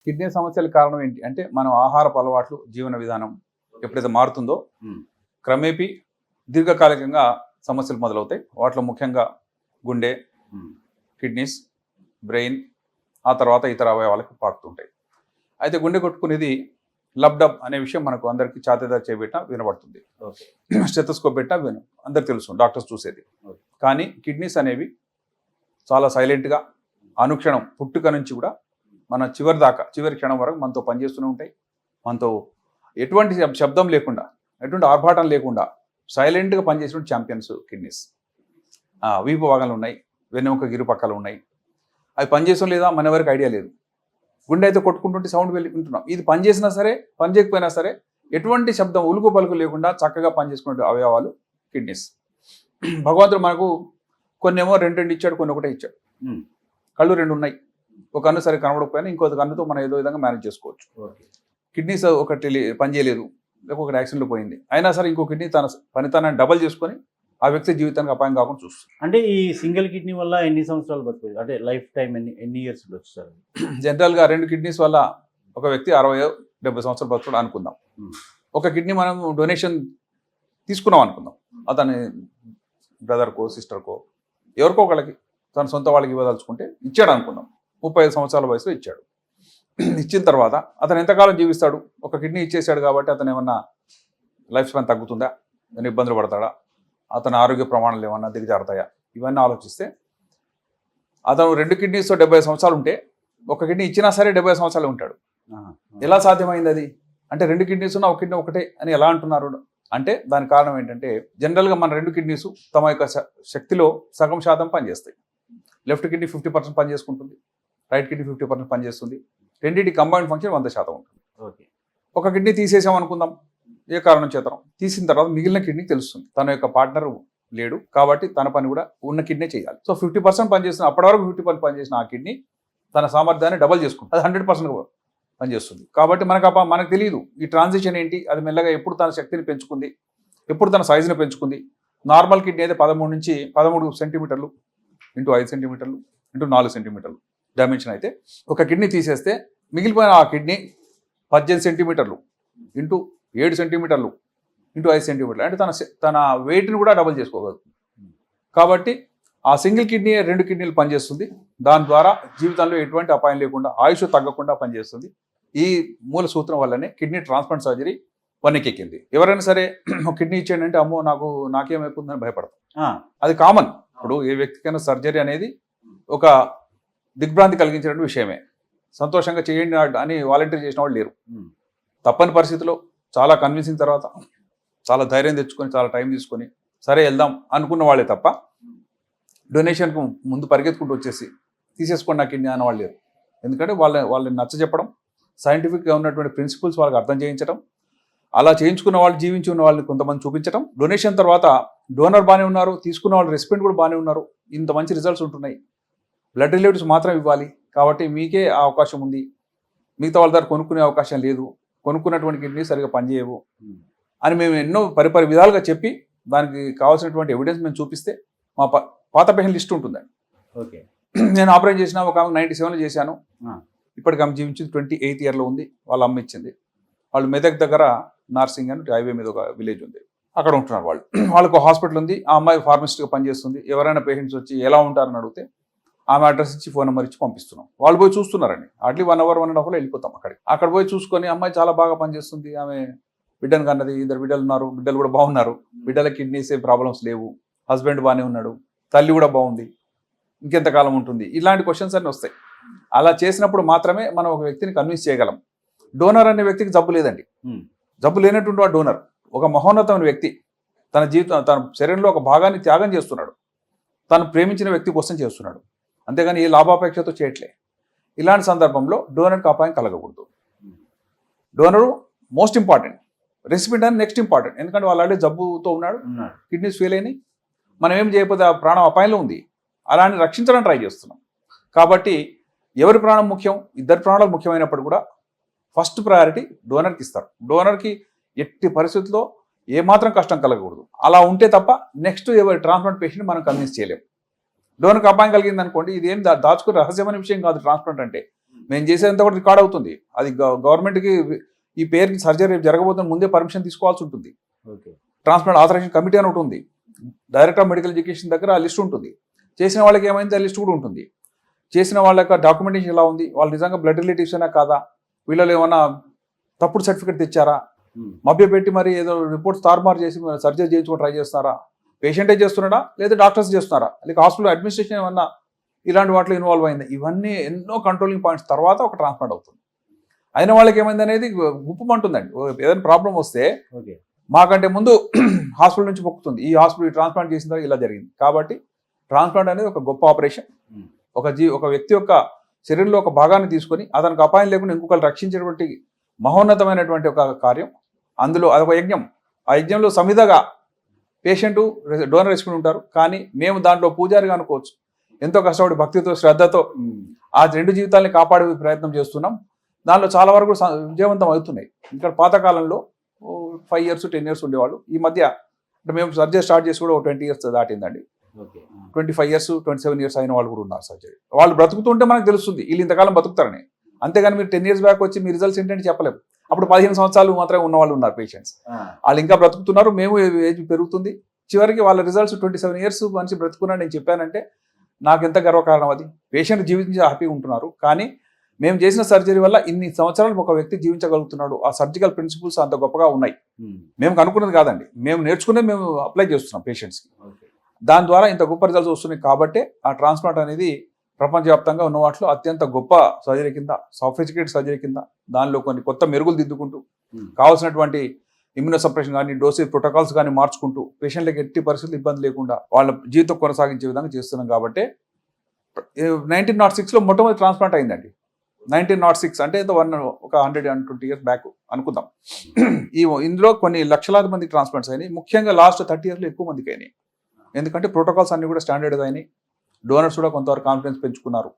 Kidney సమస్యలకు కారణం ఏంటి అంటే మనం ఆహారపు అలవాట్లు, జీవన విధానం ఎప్పుడైతే మారుతుందో క్రమేపీ దీర్ఘకాలికంగా సమస్యలు మొదలవుతాయి. వాటిలో ముఖ్యంగా గుండె, కిడ్నీస్, బ్రెయిన్, ఆ తర్వాత ఇతర అవయవాలకు పాకుతుంటాయి. అయితే గుండె కొట్టుకునేది లబ్డబ్ అనే విషయం మనకు అందరికీ ఛాతీదా చేయబెట్టినా వినబడుతుంది. స్టెథోస్కోప్ పెట్టినా అందరికి తెలుసు, డాక్టర్స్ చూసేది. కానీ కిడ్నీస్ అనేవి చాలా సైలెంట్గా అనుక్షణం పుట్టుక నుంచి కూడా మన చివరి క్షణం వరకు మనతో పనిచేస్తూనే ఉంటాయి. మనతో ఎటువంటి శబ్దం లేకుండా, ఎటువంటి ఆర్భాటం లేకుండా సైలెంట్గా పనిచేసిన ఛాంపియన్స్ కిడ్నీస్. వీపు భాగాలు ఉన్నాయి, వెన్నెముక గిరుపక్కలు ఉన్నాయి. అవి పనిచేసం లేదా మన వరకు ఐడియా లేదు. గుండె అయితే కొట్టుకుంటుంటే సౌండ్ వింటున్నాం. ఇది పనిచేసినా సరే పని చేయకపోయినా సరే ఎటువంటి శబ్దం ఉలుకు పలుకు లేకుండా చక్కగా పనిచేసుకునే అవయవాలు కిడ్నీస్. భగవంతుడు మనకు కొన్నేమో రెండు ఇచ్చాడు, కొన్ని ఒకటే ఇచ్చాడు. కళ్ళు రెండు ఉన్నాయి, ఒక కన్ను సరే కనబడకపోయినా ఇంకో కన్నుతో మనం ఏదో విధంగా మేనేజ్ చేసుకోవచ్చు. కిడ్నీస్ ఒకటి పని చేయలేదు, లేకపోతే యాక్సిడెంట్లో పోయింది, అయినా సరే ఇంకో కిడ్నీ తన పనితనాన్ని డబల్ చేసుకొని ఆ వ్యక్తి జీవితానికి అపాయం కాకుండా చూస్తుంది. అంటే ఈ సింగిల్ కిడ్నీ వల్ల ఎన్ని సంవత్సరాలు బతుకుతుంది, అంటే లైఫ్ టైం ఎన్ని ఇయర్స్ వచ్చారు? జనరల్గా 2 కిడ్నీస్ వల్ల ఒక వ్యక్తి 60-70 సంవత్సరాలు బతుకుడు అనుకుందాం. ఒక కిడ్నీ మనం డొనేషన్ తీసుకున్నాం అనుకుందాం, అతని బ్రదర్కో సిస్టర్కో ఎవరికో ఒకళ్ళకి తన సొంత వాళ్ళకి ఇవ్వదలుచుకుంటే ఇచ్చాడు అనుకుందాం. 35 సంవత్సరాల వయసులో ఇచ్చాడు. ఇచ్చిన తర్వాత అతను ఎంతకాలం జీవిస్తాడు? ఒక కిడ్నీ ఇచ్చేసాడు కాబట్టి అతను ఏమన్నా లైఫ్ స్పాన్ తగ్గుతుందా, ఏమైనా ఇబ్బందులు పడతాడా, అతని ఆరోగ్య ప్రమాణాలు ఏమన్నా దిగజారుతాయా, ఇవన్నీ ఆలోచిస్తే అతను 2 కిడ్నీస్తో 70 సంవత్సరాలు ఉంటే ఒక కిడ్నీ ఇచ్చినా సరే 70 సంవత్సరాలు ఉంటాడు. ఎలా సాధ్యమైంది అది? అంటే 2 కిడ్నీస్ ఉన్న ఒక కిడ్నీ ఒకటే అని ఎలా అంటున్నారు అంటే దానికి కారణం ఏంటంటే జనరల్గా మన 2 కిడ్నీస్ తమ యొక్క శక్తిలో సగం శాతం పనిచేస్తాయి. లెఫ్ట్ కిడ్నీ 50% పనిచేసుకుంటుంది, రైట్ కిడ్నీ 50% పనిచేస్తుంది. రెండింటి కంబైన్డ్ ఫంక్షన్ 100% ఉంటుంది. ఓకే, ఒక కిడ్నీ తీసేసాం అనుకుందాం, ఏ కారణం చేతనం తీసిన తర్వాత మిగిలిన కిడ్నీ తెలుస్తుంది తన యొక్క పార్ట్నర్ లేడు కాబట్టి తన పని కూడా ఉన్న కిడ్నీ చేయాలి. సో 50% పనిచేసిన, అప్పటి వరకు 50% పనిచేసిన ఆ కిడ్నీ తన సామర్థ్యాన్ని డబల్ చేసుకుంటుంది, అది 100% పనిచేస్తుంది. కాబట్టి మనకు తెలియదు ఈ ట్రాన్సిషన్ ఏంటి, అది మెల్లగా ఎప్పుడు తన శక్తిని పెంచుకుంది, ఎప్పుడు తన సైజుని పెంచుకుంది. నార్మల్ కిడ్నీ అయితే 13 నుంచి 13 సెంటీమీటర్లు ఇంటూ 5 సెంటీమీటర్లు ఇంటూ 4 సెంటీమీటర్లు డైమెన్షన్ అయితే ఒక కిడ్నీ తీసేస్తే మిగిలిపోయిన ఆ కిడ్నీ 18 సెంటీమీటర్లు ఇంటూ 7 సెంటీమీటర్లు ఇంటూ 5 సెంటీమీటర్లు అంటే తన వెయిట్ని కూడా డబల్ చేసుకోగలుగుతుంది. కాబట్టి ఆ సింగిల్ కిడ్నీ 2 కిడ్నీలు పనిచేస్తుంది. దాని ద్వారా జీవితంలో ఎటువంటి అపాయం లేకుండా ఆయుష్ తగ్గకుండా పనిచేస్తుంది. ఈ మూల సూత్రం వల్లనే కిడ్నీ ట్రాన్స్ప్లాంట్ సర్జరీ వన్నెక్కింది. ఎవరైనా సరే ఒక కిడ్నీ ఇచ్చేయండి అంటే అమ్మో నాకేమైపోతుందని భయపడతాం. అది కామన్. ఇప్పుడు ఏ వ్యక్తికైనా సర్జరీ అనేది ఒక దిగ్భ్రాంతి కలిగించిన విషయమే. సంతోషంగా చేయండి అని వాలంటీర్ చేసిన వాళ్ళు లేరు. తప్పని పరిస్థితిలో చాలా కన్విన్సింగ్ తర్వాత చాలా ధైర్యం తెచ్చుకొని చాలా టైం తీసుకొని సరే వెళ్దాం అనుకున్న వాళ్ళే తప్ప డొనేషన్కు ముందు పరిగెత్తుకుంటూ వచ్చేసి తీసేసుకోండి నా కిడ్నీ అన్న వాళ్ళు లేరు. ఎందుకంటే వాళ్ళని నచ్చ చెప్పడం, సైంటిఫిక్గా ఉన్నటువంటి ప్రిన్సిపల్స్ వాళ్ళకి అర్థం చేయించడం, అలా చేయించుకున్న వాళ్ళు జీవించి ఉన్న వాళ్ళని కొంతమంది చూపించడం, డొనేషన్ తర్వాత డోనర్ బాగానే ఉన్నారు, తీసుకున్న వాళ్ళు రెస్పాండ్ కూడా బాగానే ఉన్నారు, ఇంత మంచి రిజల్ట్స్ ఉంటున్నాయి, బ్లడ్ రిలేటివ్స్ మాత్రం ఇవ్వాలి కాబట్టి మీకే ఆ అవకాశం ఉంది, మిగతా వాళ్ళ దగ్గర కొనుక్కునే అవకాశం లేదు, కొనుక్కున్నటువంటి కిడ్నీ సరిగా పనిచేయవు అని మేము ఎన్నో పరిపరి విధాలుగా చెప్పి దానికి కావాల్సినటువంటి ఎవిడెన్స్ మేము చూపిస్తే మా పాత పేషెంట్ లిస్ట్ ఉంటుందండి. ఓకే, నేను ఆపరేట్ చేసిన ఒక 97లో చేశాను, ఇప్పటికి ఆమె జీవించింది 28th ఇయర్లో ఉంది. వాళ్ళ అమ్మ ఇచ్చింది. వాళ్ళు మెదక్ దగ్గర నార్సింగ్ అని హైవే మీద ఒక విలేజ్ ఉంది, అక్కడ ఉంటున్నారు వాళ్ళు. వాళ్ళకు హాస్పిటల్ ఉంది. ఆ అమ్మాయి ఫార్మసిస్ట్గా పనిచేస్తుంది. ఎవరైనా పేషెంట్స్ వచ్చి ఎలా ఉంటారని అడిగితే ఆమె అడ్రస్ ఇచ్చి ఫోన్ నెంబర్ ఇచ్చి పంపిస్తున్నాం. వాళ్ళు పోయి చూస్తున్నారండి. అట్లీ 1 hour 1.5 వెళ్ళిపోతాం అక్కడికి. అక్కడ పోయి చూసుకొని అమ్మాయి చాలా బాగా పనిచేస్తుంది, ఆమె బిడ్డను కన్నది, 2 బిడ్డలు ఉన్నారు, బిడ్డలు కూడా బాగున్నారు, బిడ్డల కిడ్నీస్ ఏం ప్రాబ్లమ్స్ లేవు, హస్బెండ్ బాగానే ఉన్నాడు, తల్లి కూడా బాగుంది, ఇంకెంతకాలం ఉంటుంది, ఇలాంటి క్వశ్చన్స్ అన్నీ వస్తాయి. అలా చేసినప్పుడు మాత్రమే మనం ఒక వ్యక్తిని కన్విన్స్ చేయగలం. డోనర్ అనే వ్యక్తికి జబ్బు లేదండి. జబ్బు లేనటువంటి వాడు డోనర్. ఒక మహోన్నతమైన వ్యక్తి తన శరీరంలో ఒక భాగాన్ని త్యాగం చేస్తున్నాడు, తను ప్రేమించిన వ్యక్తి కోసం చేస్తున్నాడు, అంతేగాని ఏ లాభాపేక్షతో చేయట్లే. ఇలాంటి సందర్భంలో డోనర్కి అపాయం కలగకూడదు. డోనరు మోస్ట్ ఇంపార్టెంట్, రెసిపియంట్ అని నెక్స్ట్ ఇంపార్టెంట్. ఎందుకంటే వాళ్ళు ఆల్రెడీ జబ్బుతో ఉన్నాడు, కిడ్నీస్ ఫెయిల్ అయినాయి, మనం ఏం చేయకపోతే ఆ ప్రాణం అపాయంలో ఉంది, అలాని రక్షించడానికి ట్రై చేస్తున్నాం. కాబట్టి ఎవరి ప్రాణం ముఖ్యం, ఇద్దరు ప్రాణాలు ముఖ్యమైనప్పుడు కూడా ఫస్ట్ ప్రయారిటీ డోనర్కి ఇస్తారు. డోనర్కి ఎట్టి పరిస్థితుల్లో ఏమాత్రం కష్టం కలగకూడదు. అలా ఉంటే తప్ప నెక్స్ట్ ఎవరి ట్రాన్స్ప్లాంట్ పేషెంట్ మనం కన్విన్స్ చేయలేము. డోనర్కి అపాయం కలిగింది అనుకోండి, ఇది ఏం దాచుకునే రహస్యమైన విషయం కాదు. ట్రాన్స్ప్లాంట్ అంటే మేము చేసేంత కూడా రికార్డ్ అవుతుంది. అది గవర్నమెంట్కి ఈ పేరుకి సర్జరీ జరగబోతున్న ముందే పర్మిషన్ తీసుకోవాల్సి ఉంటుంది. ఓకే. ట్రాన్స్ప్లాంట్ ఆథరైజేషన్ కమిటీ అని ఒకటి ఉంది. డైరెక్టర్ ఆఫ్ మెడికల్ ఎడ్యుకేషన్ దగ్గర ఆ లిస్ట్ ఉంటుంది. చేసిన వాళ్ళకి ఏమైంది ఆ లిస్ట్ కూడా ఉంటుంది. చేసిన వాళ్ళ యొక్క డాక్యుమెంటేషన్ ఎలా ఉంది, వాళ్ళు నిజంగా బ్లడ్ రిలేటివ్స్ అయినా కాదా, వీళ్ళలో ఏమైనా తప్పుడు సర్టిఫికేట్ తెచ్చారా, మభ్యపెట్టి మరి ఏదో రిపోర్ట్స్ తారుమారు చేసి సర్జరీ చేయించుకొని ట్రై చేస్తున్నారా, పేషెంటే చేస్తున్నాడా లేదా డాక్టర్స్ చేస్తున్నారా, లేక హాస్పిటల్ అడ్మినిస్ట్రేషన్ ఏమన్నా ఇలాంటి వాటిలో ఇన్వాల్వ్ అయింది. ఇవన్నీ ఎన్నో కంట్రోలింగ్ పాయింట్స్ తర్వాత ఒక ట్రాన్స్ప్లాంట్ అవుతుంది. అయిన వాళ్ళకి ఏమైంది అనేది గుప్పమంటుందండి. ఏదైనా ప్రాబ్లం వస్తే ఓకే. మాకంటే ముందు హాస్పిటల్ నుంచి మొక్కుతుంది, ఈ హాస్పిటల్ ట్రాన్స్ప్లాంట్ చేసిన తర్వాత ఇలా జరిగింది. కాబట్టి ట్రాన్స్ప్లాంట్ అనేది ఒక గొప్ప ఆపరేషన్. ఒక వ్యక్తి యొక్క శరీరంలో ఒక భాగాన్ని తీసుకొని అతనికి అపాయం లేకుండా ఇంకొకరు రక్షించేటువంటి మహోన్నతమైనటువంటి ఒక కార్యం. అందులో అదొక యజ్ఞం. ఆ యజ్ఞంలో సమిధగా పేషెంట్ డోనర్ వేసుకుని ఉంటారు. కానీ మేము దాంట్లో పూజారిగా అనుకోవచ్చు. ఎంతో కష్టపడి భక్తితో శ్రద్ధతో ఆ 2 జీవితాలని కాపాడే ప్రయత్నం చేస్తున్నాం. దానిలో చాలా వరకు విజయవంతం అవుతున్నాయి. ఇక్కడ పాతకాలంలో 5 years 10 years ఉండేవాళ్ళు. ఈ మధ్య అంటే మేము సర్జరీ స్టార్ట్ చేసి కూడా 20 years దాటిందండి. 25 years 27 years అయిన వాళ్ళు కూడా ఉన్నారు సర్జరీ. వాళ్ళు బ్రతుకుతుంటే మనకు తెలుస్తుంది వీళ్ళు ఇంతకాలం బతుకుతారని. అంతేగాని మీరు 10 years బ్యాక్ వచ్చి మీ రిజల్ట్స్ ఏంటంటే చెప్పలేము. అప్పుడు 15 సంవత్సరాలు మాత్రమే ఉన్న వాళ్ళు ఉన్నారు పేషెంట్స్. వాళ్ళు ఇంకా బ్రతుకుతున్నారు. మేము ఏజ్ పెరుగుతుంది. చివరికి వాళ్ళ రిజల్ట్స్ 27 years మనిషి బ్రతుకున్నాడు నేను చెప్పానంటే నాకు ఎంత గర్వకారణం. అది పేషెంట్ జీవించి హ్యాపీగా ఉంటున్నారు. కానీ మేము చేసిన సర్జరీ వల్ల ఇన్ని సంవత్సరాలు ఒక వ్యక్తి జీవించగలుగుతున్నాడు. ఆ సర్జికల్ ప్రిన్సిపల్స్ అంత గొప్పగా ఉన్నాయి. మేము కనుక్కున్నది కాదండి, మేము నేర్చుకునే మేము అప్లై చేస్తున్నాం పేషెంట్స్కి. దాని ద్వారా ఇంత గొప్ప రిజల్ట్స్ వస్తున్నాయి. కాబట్టి ఆ ట్రాన్స్ప్లాంట్ అనేది ప్రపంచవ్యాప్తంగా ఉన్న వాటిలో అత్యంత గొప్ప సర్జరీ కింద, సాఫిస్టికేటెడ్ సర్జరీ కింద, దానిలో కొన్ని కొత్త మెరుగులు దిద్దుకుంటూ కావాల్సినటువంటి ఇమ్యూనోసప్రెషన్ కానీ డోసేజ్ ప్రోటోకాల్స్ కానీ మార్చుకుంటూ పేషెంట్లకు ఎట్టి పరిస్థితులు ఇబ్బంది లేకుండా వాళ్ళ జీవితం కొనసాగించే విధంగా చేస్తున్నాం. కాబట్టి 1906లో మొట్టమొదటి ట్రాన్స్ప్లాంట్ అయిందండి. 1906 అంటే ఒక 120 years బ్యాక్ అనుకుందాం. ఇందులో కొన్ని లక్షలాది మంది ట్రాన్స్ప్లాంట్స్ అయినాయి. ముఖ్యంగా లాస్ట్ 30 yearsలో ఎక్కువ మందికి అయినాయి. ఎందుకంటే ప్రోటోకాల్స్ అన్ని కూడా స్టాండర్డ్ అయినాయి. డోనర్స్ కూడా కొంతవరకు కాన్ఫిడెన్స్ పెంచుకున్నారు.